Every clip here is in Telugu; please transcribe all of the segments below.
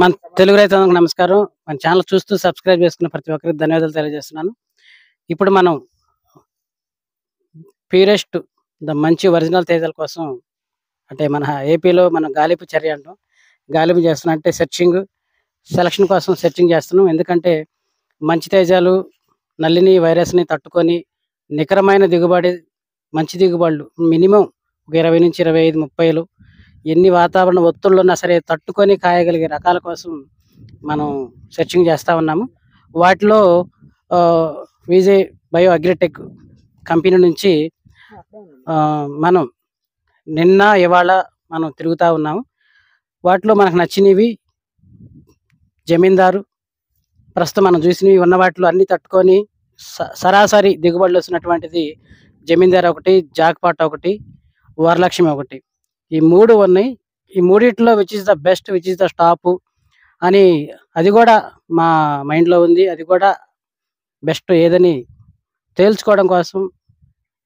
మన తెలుగు రైతులకు నమస్కారం. మన ఛానల్ చూస్తూ సబ్స్క్రైబ్ చేసుకున్న ప్రతి ఒక్కరికి ధన్యవాదాలు తెలియజేస్తున్నాను. ఇప్పుడు మనం ప్యూరెస్ట్ మంచి ఒరిజినల్ తేజాల కోసం అంటే మన ఏపీలో మనం గాలింపు చర్య అంటాం. గాలింపు చేస్తున్నాం అంటే సెలక్షన్ కోసం సెర్చింగ్ చేస్తున్నాం. ఎందుకంటే మంచి తేజాలు నల్లిని వైరస్ని తట్టుకొని నికరమైన దిగుబడి మంచి దిగుబడులు మినిమం ఒక 20 నుంచి 25, 30 ఎన్ని వాతావరణ ఒత్తిళ్ళు ఉన్నా సరే తట్టుకొని కాయగలిగే రకాల కోసం మనం సెర్చింగ్ చేస్తూ ఉన్నాము. వాటిలో విజయ్ బయో అగ్రిటెక్ కంపెనీ నుంచి మనం నిన్న ఇవాళ మనం తిరుగుతూ ఉన్నాము. వాటిలో మనకు నచ్చినవి జమీందారు, ప్రస్తుతం మనం చూసినవి ఉన్న వాటిలో అన్ని తట్టుకొని సరాసరి దిగుబడులు వస్తున్నటువంటిది జమీందారు ఒకటి, జాక్పాట్ ఒకటి, వరలక్ష్మి ఒకటి. ఈ 3 ఉన్నాయి. ఈ మూడిట్లో which is the best, which is the top అని అది కూడా మా మైండ్లో ఉంది. అది కూడా బెస్ట్ ఏదని తేల్చుకోవడం కోసం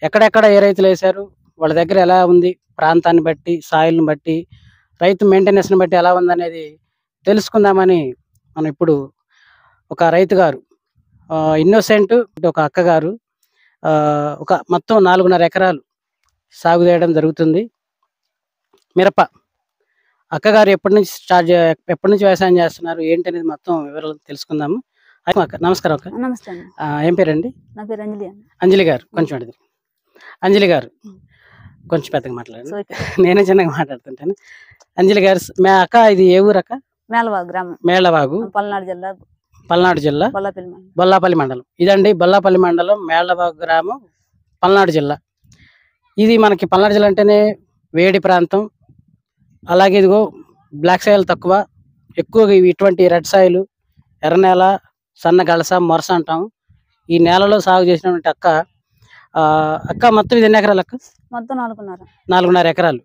ఎక్కడెక్కడ ఏ రైతులు వేశారు, వాళ్ళ దగ్గర ఎలా ఉంది, ప్రాంతాన్ని బట్టి, సాయిల్ని బట్టి, రైతు మెయింటెనెన్స్ని బట్టి ఎలా ఉందనేది తెలుసుకుందామని మనం ఇప్పుడు ఒక రైతు గారు ఇన్నోసెంట్ ఒక అక్కగారు ఒక మొత్తం 4.5 ఎకరాలు సాగు చేయడం జరుగుతుంది. మిరప అక్కగారు ఎప్పటి నుంచి వ్యవసాయం చేస్తున్నారు ఏంటి అనేది మొత్తం వివరాలు తెలుసుకుందాము. అక్క నమస్కారం. అక్క నమస్తే. ఏం పేరండి? నా పేరు అంజలి. అంజలి గారు కొంచెం అడిగి అంజలి గారు కొంచెం పెద్దగా మాట్లాడండి, నేనే చిన్నగా మాట్లాడుతుంటాను. అంజలి గారు అక్క ఇది ఏ ఊరు అక్క? మేళవాగు గ్రామం, మేళవాగు, పల్నాడు జిల్లా, బొల్లాపల్లి మండలం. ఇదండి బొల్లాపల్లి మండలం, మేళవాగు గ్రామం, పల్నాడు జిల్లా. ఇది మనకి పల్నాడు జిల్లా అంటేనే వేడి ప్రాంతం. అలాగే ఇదిగో బ్లాక్ సాయిల్ తక్కువ, ఎక్కువగా ఇటువంటి రెడ్ సాయిల్, ఎర్ర నేల, సన్న గలస, మొరస అంటాం. ఈ నేలలో సాగు చేసినటువంటి అక్క మొత్తం ఇది ఎన్ని ఎకరాలు అక్క? మొత్తం 4.5 ఎకరాలు.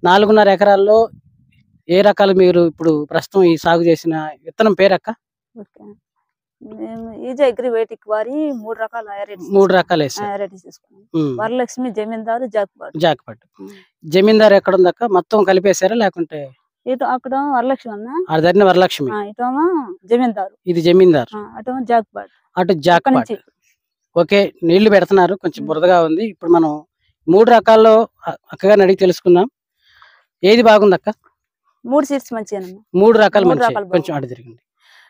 4.5 ఎకరాల్లో ఏ రకాలు మీరు ఇప్పుడు ప్రస్తుతం ఈ సాగు చేసిన విత్తనం పేరు అక్క? మూడు రకాలు వేసారు. వరలక్ష్మి, జమీందారు, జాక్పాట్. జమీందారు ఎక్కడ ఉంది అక్క? మొత్తం కలిపేశారా లేకుంటే? ఇటు అక్కడ వరలక్ష్మి అన్న, అదన్నీ వరలక్ష్మి, ఇటేమో జమీందారు, ఇది జమీందారు, అటేమో జాక్పాట్. అటు జాక్పాట్. ఓకే, నీళ్లు పెడుతున్నారు, కొంచెం బురదగా ఉంది. ఇప్పుడు మనం 3 రకాల్లో అక్కగారిని అడిగి తెలుసుకుందాం. ఏది బాగుంది అక్క? 3 సీడ్స్ మంచిగా. 3 రకాలు మంచి, కొంచెం అటు తిరిగింది.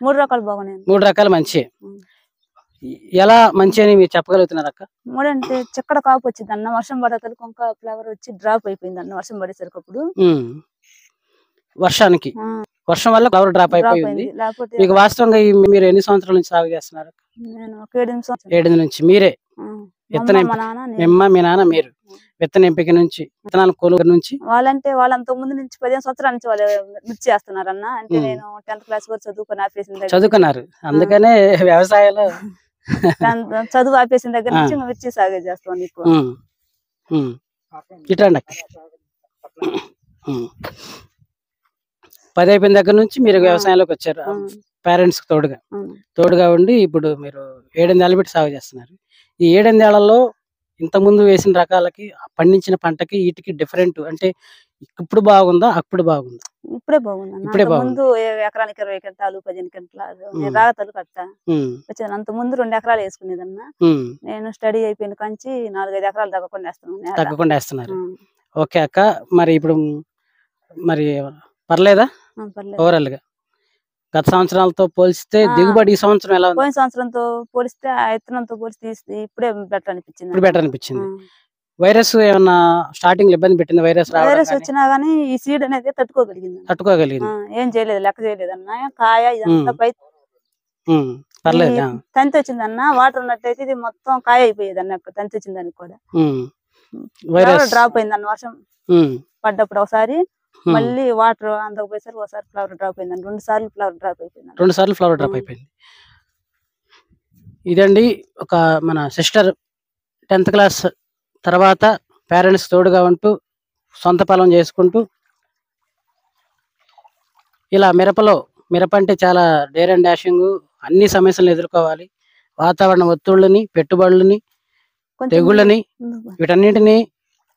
3 రకాలు బాగున్నాయి. 3 రకాలు మంచి. ఎలా మంచి అని మీరు చెప్పగలుగుతున్నారు అక్క? 3 అంటే చెక్కడ కాపు వచ్చింది అన్న, వర్షం పడతలు కొంక ఫ్లవర్ వచ్చి డ్రాప్ అయిపోయింది అన్న, వర్షం పడేసరికి. అప్పుడు వర్షానికి, వర్షం వల్ల ఫ్లవర్ డ్రాప్ అయిపోయింది. మీకు వాస్తవంగా మీరు ఎన్ని సంవత్సరాల నుంచి సాగు చేస్తున్నారు? నేను 7 నుంచి. మీరే విత్తనం మీ నాన్న మీరు విత్తన ఎంపిక నుంచి, విత్తనాల కొనుగోలు నుంచి? వాళ్ళంత ముందు నుంచి 15 సంవత్సరాల నుంచి వాళ్ళు మిర్చి చేస్తున్నారు అన్న. అంటే నేను 10th క్లాస్ వరకు చదువుకున్నారు, అందుకనే వ్యవసాయంలో చదువు ఆపేసిన దగ్గర నుంచి మిర్చి సాగు చేస్తాను. ఇట్లా 10 అయిపోయిన దగ్గర నుంచి మీరు వ్యవసాయంలోకి వచ్చారు. పేరెంట్స్ తోడుగా ఉండి ఇప్పుడు మీరు 7 ఏళ్ళు పెట్టి సాగు చేస్తున్నారు. ఈ 7 ఏళ్లలో ఇంతకుముందు వేసిన రకాలకి, పండించిన పంటకి వీటికి డిఫరెంట్ అంటే ఇప్పుడు బాగుందా, అప్పుడు బాగుందా? ఇప్పుడే బాగుంది. ఎకరానికి 20 క్వింటాలు, 15 క్వింటాలు రాగతలు కట్టా వచ్చాను. అంత ముందు 2 ఎకరాలు వేసుకునేదన్నా. నేను స్టడీ అయిపోయిన కంచి 4-5 ఎకరాలు తగ్గకుండా వేస్తున్నారు. ఓకే అక్క, మరి ఇప్పుడు మరి పర్లేదా ఓవరాల్ గా? గత సంవత్సరాలతో పోలిస్తే దిగుబడి ఈ సంవత్సరం ఎలా ఉంది? పోయిన సంవత్సరంతో పోలిస్తే, విత్తనంతో పోలిస్తే ఇప్పుడే బెటర్ అనిపించింది. ఇప్పుడు బెటర్ అనిపించింది. వైరస్ ఏమన్నా స్టార్టింగ్ ఇబ్బంది పెట్టింది? వైరస్ వచ్చినా గానీ ఈ సీడ్ అనేది తట్టుకోగలిగింది. ఏం చేయలేదు, లెక్క చేయలేదు అన్న. కాయ ఇదంతా పై పర్లేదు, తంతి వచ్చింది అన్న. వాటర్ ఉన్నట్టయితే ఇది మొత్తం కాయ అయిపోయేది అన్న. తంతి వచ్చింది దానికి కూడా డ్రాప్ అయింది అన్న. వర్షం పడ్డప్పుడు ఒకసారి, మళ్ళీ వాటర్ అందకపోయేసరికి ఒకసారి ఫ్లవర్ డ్రాప్ అయింది. 2 సార్లు ఫ్లవర్ డ్రాప్ అయిపోయింది. ఇదండి ఒక మన సిస్టర్ 10th క్లాస్ తర్వాత పేరెంట్స్ తోడుగా ఉంటూ సొంత పొలం చేసుకుంటూ ఇలా మిరప అంటే చాలా డేర్ అండ్ డాషింగ్, అన్ని సమస్యలను ఎదుర్కోవాలి. వాతావరణ ఒత్తిళ్ళని, పెట్టుబడులని, తెగుళ్ళని, వీటన్నిటిని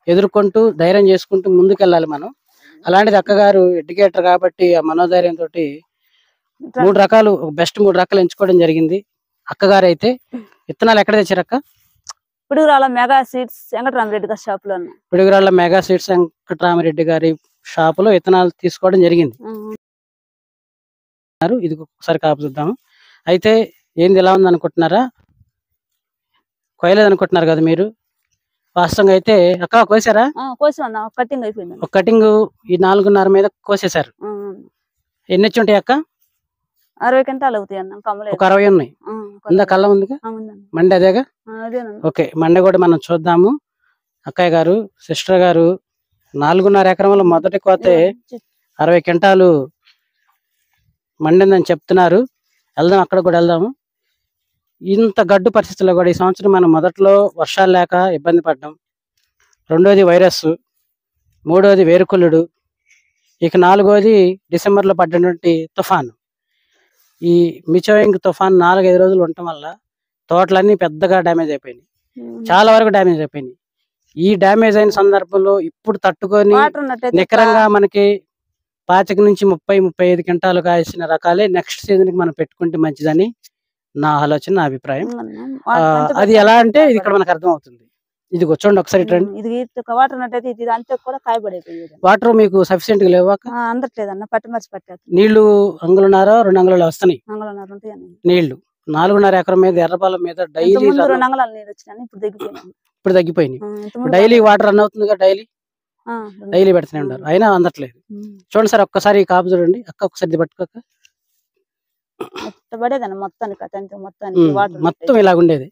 ఎదుర్కొంటూ ధైర్యం చేసుకుంటూ ముందుకెళ్ళాలి మనం. అలాంటిది అక్కగారు ఎడ్యుకేటర్ కాబట్టి ఆ మనోధైర్యంతో 3 రకాలు బెస్ట్ 3 రకాలు ఎంచుకోవడం జరిగింది. అక్కగారు అయితే విత్తనాలు ఎక్కడ తెచ్చారు అక్క? పిడుగురాళ్ళ మెగా సీడ్స్ వెంకటరామరెడ్డి గారి షాప్ లో పిడుగురాళ్ళ మెగా సీడ్స్ వెంకటరామరెడ్డి గారి షాపులో విత్తనాలు తీసుకోవడం జరిగింది. ఇది ఒకసారి కాపు చూద్దాము. అయితే ఏంది ఎలా ఉంది అనుకుంటున్నారా? కోయలేదు అనుకుంటున్నారు కదా మీరు? వాస్తవంగా అయితే అక్క కోసారా? కటింగ్ అయిపోయింది. ఒక కటింగ్ ఈ 4.5 మీద కోసేశారు. ఎన్ని వచ్చి ఉంటాయి అక్క? 60 క్వింటాలు అవుతాయి అన్న. ఒక 60 ఉన్నాయి. ఉందా కళ్ళ ఉందిగా? మండి అదేగా? ఓకే, మండి కూడా మనం చూద్దాము. అక్కయ్య గారు, సిస్టర్ గారు 4.5 ఎకరంలో మొదటి కోతే 60 క్వింటాలు మండిందని చెప్తున్నారు. వెళ్దాం, అక్కడ కూడా వెళ్దాము. ఇంత గడ్డు పరిస్థితుల్లో కూడా ఈ సంవత్సరం మనం మొదట్లో వర్షాలు లేక ఇబ్బంది పడ్డాం. రెండోది వైరస్, మూడోది వేరుకుళ్ళుడు, ఇక నాలుగోది డిసెంబర్లో పడ్డటువంటి తుఫాను. ఈ మిచోయింగ్ తుఫాన్ 4-5 రోజులు ఉండటం వల్ల తోటలన్నీ పెద్దగా డ్యామేజ్ అయిపోయినాయి. చాలా వరకు డ్యామేజ్ అయిపోయినాయి. ఈ డ్యామేజ్ అయిన సందర్భంలో ఇప్పుడు తట్టుకొని నికరంగా మనకి 25 నుంచి 30-35 క్వింటాలు కాసిన రకాలే నెక్స్ట్ సీజన్ కి మనం పెట్టుకుంటే మంచిదని నా ఆలోచన, నా అభిప్రాయం. అది ఎలా అంటే ఇది ఇక్కడ మనకు అర్థం అవుతుంది. ఇది చూడండి ఒకసారి వాటర్ మీకు సఫిషియెంట్ గా లేవా? అందట్లేదన్న, పట్టి మర్చి పట్టారు. నీళ్లు అంగులున్నారా 2 అంగుళాలు వస్తున్నాయి నీళ్లు. 4.5 ఎకరం మీద ఎర్రపాలెం మీద డైలీ ఇప్పుడు తగ్గిపోయినాయి. డైలీ వాటర్ రన్ అవుతుంది కదా, డైలీ పెడుతూనే ఉంటారు, అయినా అందట్లేదు. చూడండి సార్, ఒక్కసారి కాపు చూడండి అక్క, ఒకసారి పట్టుకోక మొత్తం ఇలాగ ఉండేది.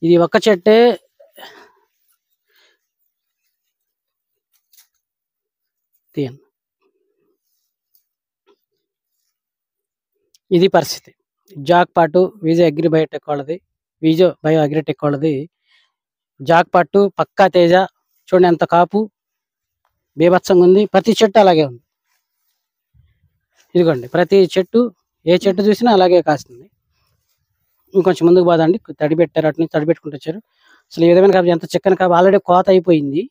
ఇది ఒక్క చెట్టే ఇది పరిస్థితి. జాక్ పాటు విజో అగ్రి బయోటెక్ వాళ్ళది, విజో బయో అగ్రిటెక్ వాళ్ళది జాక్ పాటు పక్కా తేజ. చూడండి ఎంత కాపు బీభత్సంగా ఉంది. ప్రతి చెట్టు అలాగే ఉంది. ఇదిగోండి, ప్రతి చెట్టు ఏ చెట్టు చూసినా అలాగే కాస్తుంది. ఇంకొంచెం ముందుకు పోదండి, తడి పెట్టారు, అటు నుంచి తడి పెట్టుకుంటూ వచ్చారు. అసలు ఈ విధమైన కాపు, ఎంత చిక్కని కాపు. ఆల్రెడీ కోత అయిపోయింది,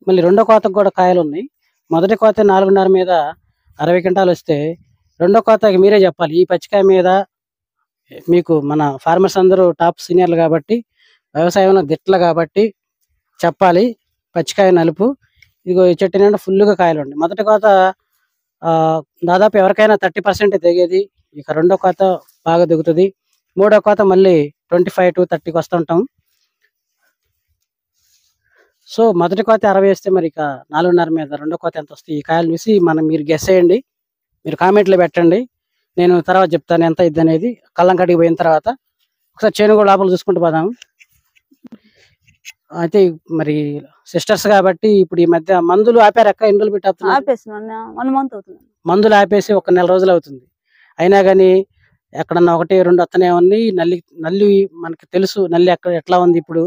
మళ్ళీ రెండో కోతకు కూడా కాయలు ఉన్నాయి. మొదటి కోత 4.5 మీద 60 క్వింటాలు వస్తే రెండో కోతకి మీరే చెప్పాలి. ఈ పచ్చికాయ మీద మీకు మన ఫార్మర్స్ అందరూ టాప్ సీనియర్లు కాబట్టి, వ్యవసాయంలో దిట్టలు కాబట్టి చెప్పాలి. పచ్చికాయ నలుపు. ఇదిగో ఈ చెట్టు నిండా ఫుల్గా కాయలు ఉన్నాయి. మొదటి కోత దాదాపు ఎవరికైనా 30% దిగేది. ఇక రెండో కోత బాగా దిగుతుంది. మూడో కోత మళ్ళీ 25 to 30కి వస్తుంటాం. సో మొదటి కోత 60 వేస్తే మరి ఇక 4.5 మీద రెండో కోత ఎంత వస్తాయి? ఈ కాయలు చూసి మీరు గెస్ చేయండి, మీరు కామెంట్లో పెట్టండి. నేను తర్వాత చెప్తాను ఎంత ఇది అనేది. కళ్ళం కడిగి పోయిన తర్వాత ఒకసారి చేను కూడా లోపల చూసుకుంటూ పోదాము. అయితే మరి సిస్టర్స్ కాబట్టి ఇప్పుడు ఈ మధ్య మందులు ఆపారక్క, ఎన్ని రోజులు పెట్టి మందులు ఆపేసి 1 నెల రోజులు అవుతుంది. అయినా కానీ ఎక్కడన్నా 1-2 వస్తూనే ఉన్నాయి. నల్లి మనకి తెలుసు, నల్లి ఎట్లా ఉంది ఇప్పుడు.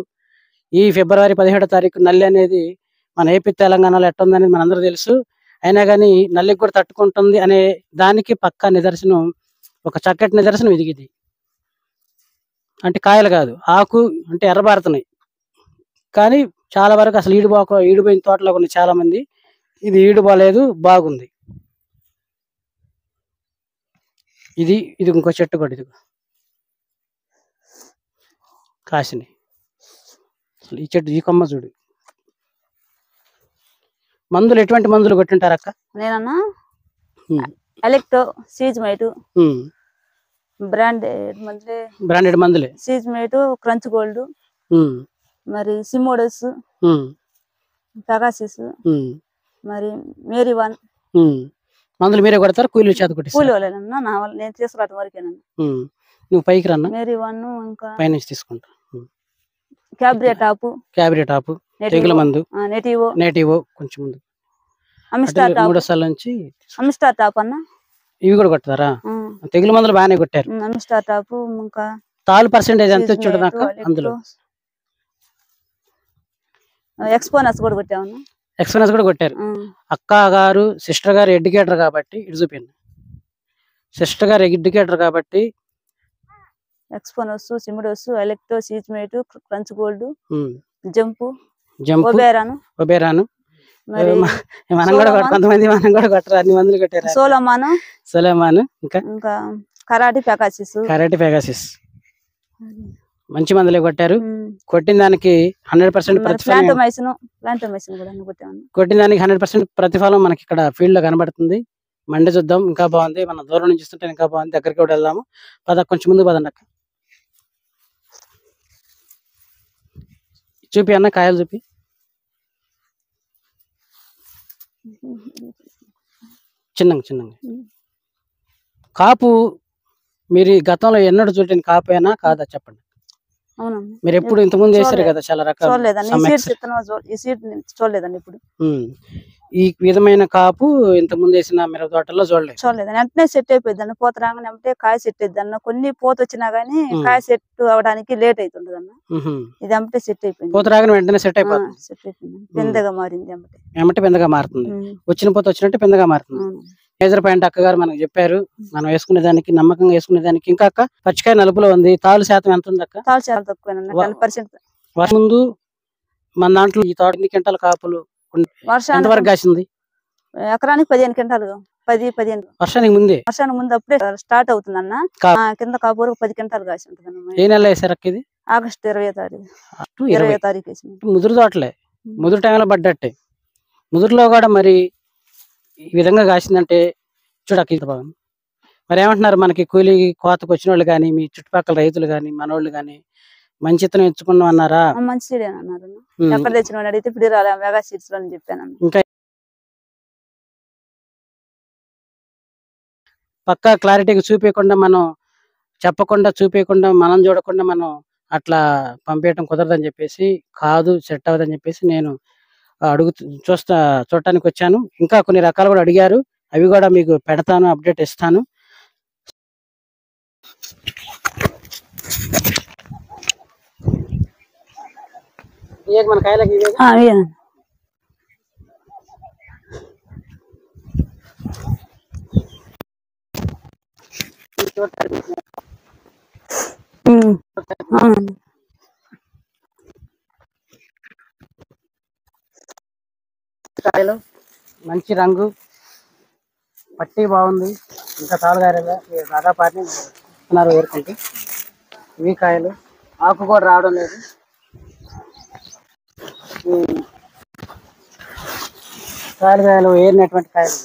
ఈ ఫిబ్రవరి 17వ తారీఖు నల్లి అనేది మన ఏపీ తెలంగాణలో ఎట్లా ఉందనేది మనందరూ తెలుసు. అయినా కానీ నల్లికి కూడా తట్టుకుంటుంది అనే దానికి పక్కా నిదర్శనం, ఒక చక్కటి నిదర్శనం ఇది. అంటే కాయలు కాదు, ఆకు అంటే ఎర్రబారుతున్నాయి. కానీ చాలా వరకు అసలు ఈడిపోయిన తోటలో కొన్ని చాలా మంది ఇది ఈడిపోలేదు, బాగుంది. ఇది ఇంకో చెట్టు కూడా ఇది కాసిని. ఈ చెట్టు ఈ కొమ్మ చూడు. మందులు ఎటువంటి మందులు కొట్టింటారు అక్క? నేనన్నా ఎలెక్టో, సీజ్మైట్, బ్రాండెడ్ మందులే. సీజ్మైట్, క్రంచ్ గోల్డ్, మరి సిమోడస్, పెగాసిస్, మరి మేరీ వన్ మందులు మీరే కొడతారు? కూలీలు చేత కొట్టి? కూలి వాళ్ళేనన్నా, నేను తీసుకురావడం వరకేనన్నా. నువ్వు పైకి రన్నా, మేరీ వన్, ఇంకా పైనుంచి తీసుకుంటా. క్యాబ్రియా టాప్, తెగుల మందు నేటివో, కొంచెం ముందు అమిస్టార్ టాప్ అన్న, ఇవి కూడా కొడతారా? తెగుల మందులు బాగానే కొట్టారు. అమిస్టార్ టాప్, ఇంకా తాలు పర్సెంటేజ్ ఎంత వచ్చి అందులో? ఎక్స్పోనస్ కూడా కొట్టామన్నా. ఎక్స్పోనస్ కూడా కొట్టారు. అక్క గారు, సిస్టర్ గారు ఎడ్యుకేటర్ కాబట్టి ఇటు చూపింది. సిస్టర్ గారు ఎడ్యుకేటర్ కాబట్టి ఎక్స్పోనస్, సిమిడోస్, ఎలెక్టో, సీజ్మైట్, క్రంచ్ గోల్డ్, జంపు, ఒబేరాను మనం కూడా కొంతమంది మనం కూడా కొట్టరు, అన్ని మందులు కొట్టారు. సోలమాన్ ఇంకా కరాటి పెగాసిస్ మంచి మందులే కొట్టారు. కొట్టిన దానికి 100% ప్రతిఫలం, కొట్టిన దానికి 100% ప్రతిఫలం మనకి ఇక్కడ ఫీల్డ్ లో కనబడుతుంది. మండి చూద్దాం, ఇంకా బాగుంది. మనం దూరం నుంచి చూస్తుంటే ఇంకా బాగుంది. దగ్గరికి కూడా వెళ్దాము. కొంచెం ముందు పదండి అక్క. చూపి అన్న, కాయలు చూపి. చిన్నగా కాపు మీరు గతంలో ఎన్నడూ చూడని కాపు అయినా కాదా చెప్పండి. మీరు ఎప్పుడు ఇంతకుముందు వేసారు కదా చాలా రకాలు, చూడలేదండి ఇప్పుడు ఈ విధమైన కాపు ఇంతకుముందు వేసిన మిరప తోటల్లో చూడలేదు. వెంటనే సెట్ అయిపోయింది. పూత రాగానే అంటే కాయ సెట్ అయింది అన్న. కొన్ని పూత వచ్చినా గానీ కాయ సెట్ అవడానికి లేట్ అవుతుంది అన్న. ఇది అంటే సెట్ అయిపోయింది. పూత రాగానే వెంటనే సెట్ అయిపోతుంది. పెందగా మారింది, పెందగా మారుతుంది. వచ్చిన పూత వచ్చినట్టు పెందగా మారుతుంది. మేజర్ పాయింట్ అక్కగారు మనకు చెప్పారు. మనం వేసుకునే దానికి, నమ్మకంగా వేసుకునే దానికి. ఇంకా అక్క, పచ్చికాయ నలుపులో ఉంది. తాలు శాతం ఎంత ఉంది అక్క? తాలు శాతం తక్కువ. ముందు మన దాంట్లో ఈ తోట ఎన్ని క్వింటాల కాపులు ఎంతవరకు కాసింది? ఎకరానికి 15 క్వింటాలు, 10-15. వర్షానికి ముందు అప్పుడే స్టార్ట్ అవుతుంది అన్న. కింద కాపు 10 క్వింటాలు కాసి ఉంటుంది. ఏ నెల వేసారు అక్క ఇది? ఆగస్టు 20 తారీఖు. ముదురు తోటలే, ముదురు టైంలో పడ్డట్టే. ముదురులో కూడా మరి ఈ విధంగా కాసిందంటే చూడక బాగుంది. మరి ఏమంటున్నారు, మనకి కూలీ కోతకు వచ్చిన వాళ్ళు కానీ, మీ చుట్టుపక్కల రైతులు కానీ, మనోళ్ళు కానీ మంచి ఇత్తనం ఎంచుకున్నాం అన్నారా? మంచి సీడ్ అన్నారు. ఎక్కడ తెచ్చిన అడిగితే ఇప్పుడు మెగా సీడ్స్ లో చెప్పాను. ఇంకా పక్కా క్లారిటీగా చూపించకుండా, మనం చెప్పకుండా, చూపించకుండా, మనం చూడకుండా మనం అట్లా పంపించడం కుదరదని చెప్పేసి, కాదు సెట్ అవ్వదని చెప్పేసి నేను చూడటానికి వచ్చాను. ఇంకా కొన్ని రకాలు కూడా అడిగారు, అవి కూడా మీకు పెడతాను, అప్డేట్ ఇస్తాను. మన కాయలకి కాయలు మంచి రంగు, పట్టి బాగుంది. ఇంకా తాలుగారేలా దాదాపు ఏరుకుంటే ఇవి కాయలు. ఆకు కూడా రావడం లేదు. కాయలు ఏరినటువంటి కాయలు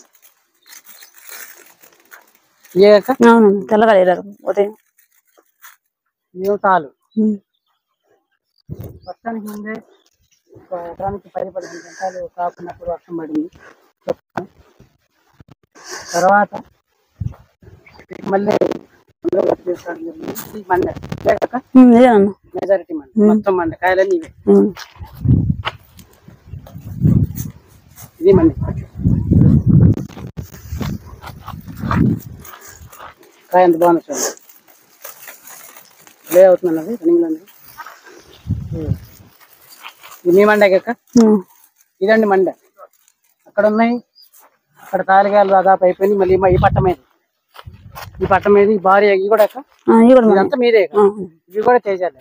తెల్లగా ఉదయం తాలు. వర్షానికి ముందే ఎకరానికి 10-15 క్వింటాలు కాకున్నప్పుడు వర్షం పడింది. తర్వాత మళ్ళీ మెజారిటీ మండి, మొత్తం మండి కాయలన్నీ ఇవే. ఇది మండి కాయ ఎంత బాగుంది చూడండి. లే అవుతుందన్నది రన్నింగ్ లో. ఇది మీ మండే అక్క? ఇదండి మండే. అక్కడ ఉన్నాయి, అక్కడ తాలిగాయలు దాదాపు అయిపోయింది. మళ్ళీ ఈ పట్ట మీద, ఈ పట్ట మీద భారీ ఇవి కూడా అక్క, ఇదంతా మీదే. ఇవి కూడా చేయాలి.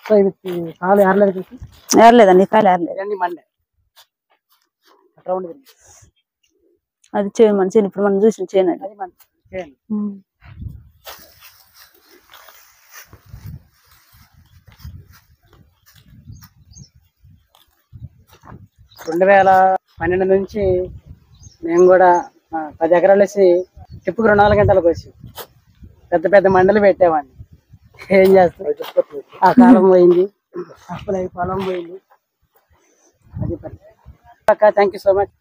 సో ఇవి కాలు ఏరలేదు, ఏరలేదండి. కాలు ఏరలేదు. మండే అది చేయను మన చేయను. ఇప్పుడు మనం చూసిన చేయను. అది మన చేయండి. 2012 నుంచి మేము కూడా 10 ఎకరాలు వేసి చెప్పుకు 2-4 గంటలకు వచ్చి పెద్ద పెద్ద మండలు పెట్టేవాడిని. ఏం చేస్తాం, ఆ కాలం పోయింది, అప్పులు అయి పొలం పోయింది. అది పని అక్క. Thank you so much.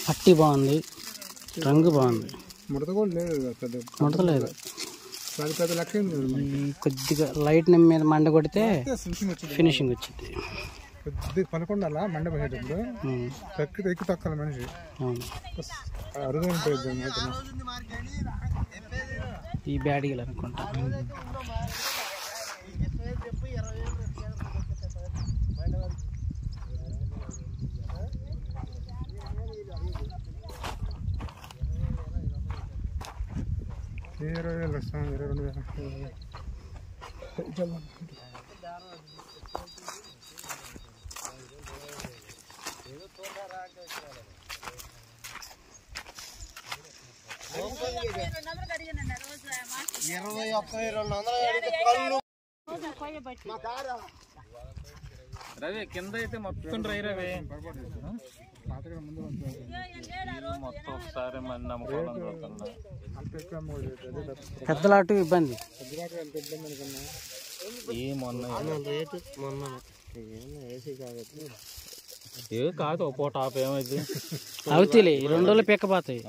పట్టి బాగుంది, రంగు బాగుంది, ముడత లేదు. కొద్దిగా లైట్ మీద మండ కొడితే ఫినిషింగ్ వచ్చింది. పనుకుండాలా మండ పోయేటప్పుడు ఎక్కి తొక్కాలి మనిషి. అరుగు ఉంటుంది ఈ బ్యాడీలు అనుకుంటా. 20,000 వస్తాం, 22,000. రవి కింద అయితే మొత్తం డ్రై రవి మొత్తం ఒకసారి మంది నమ్ముకోవాలని చూస్తున్నా. పెద్ద లాటు ఇబ్బంది. ఈ మొన్న ఏ కాదు ఒక్కో టాప్ ఏమైంది అవుతాయి 2 రోజులు పీక్కపోతాయి.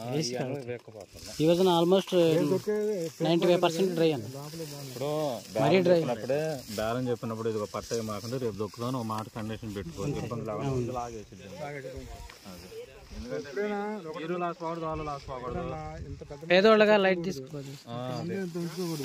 ఈ రోజున ఆల్మోస్ట్ 95% డ్రై అన్న. ఇప్పుడు మరీ డ్రై అప్పుడే బేరం చెప్పినప్పుడు ఇది పట్ట మాకుండా రేపు దొక్కుదాని ఒక మాట కండిషన్ పెట్టుకోవాలి. ఇబ్బంది లేకుండా లాగేసి పేదోళ్ళగా లైట్ తీసుకోవాలి.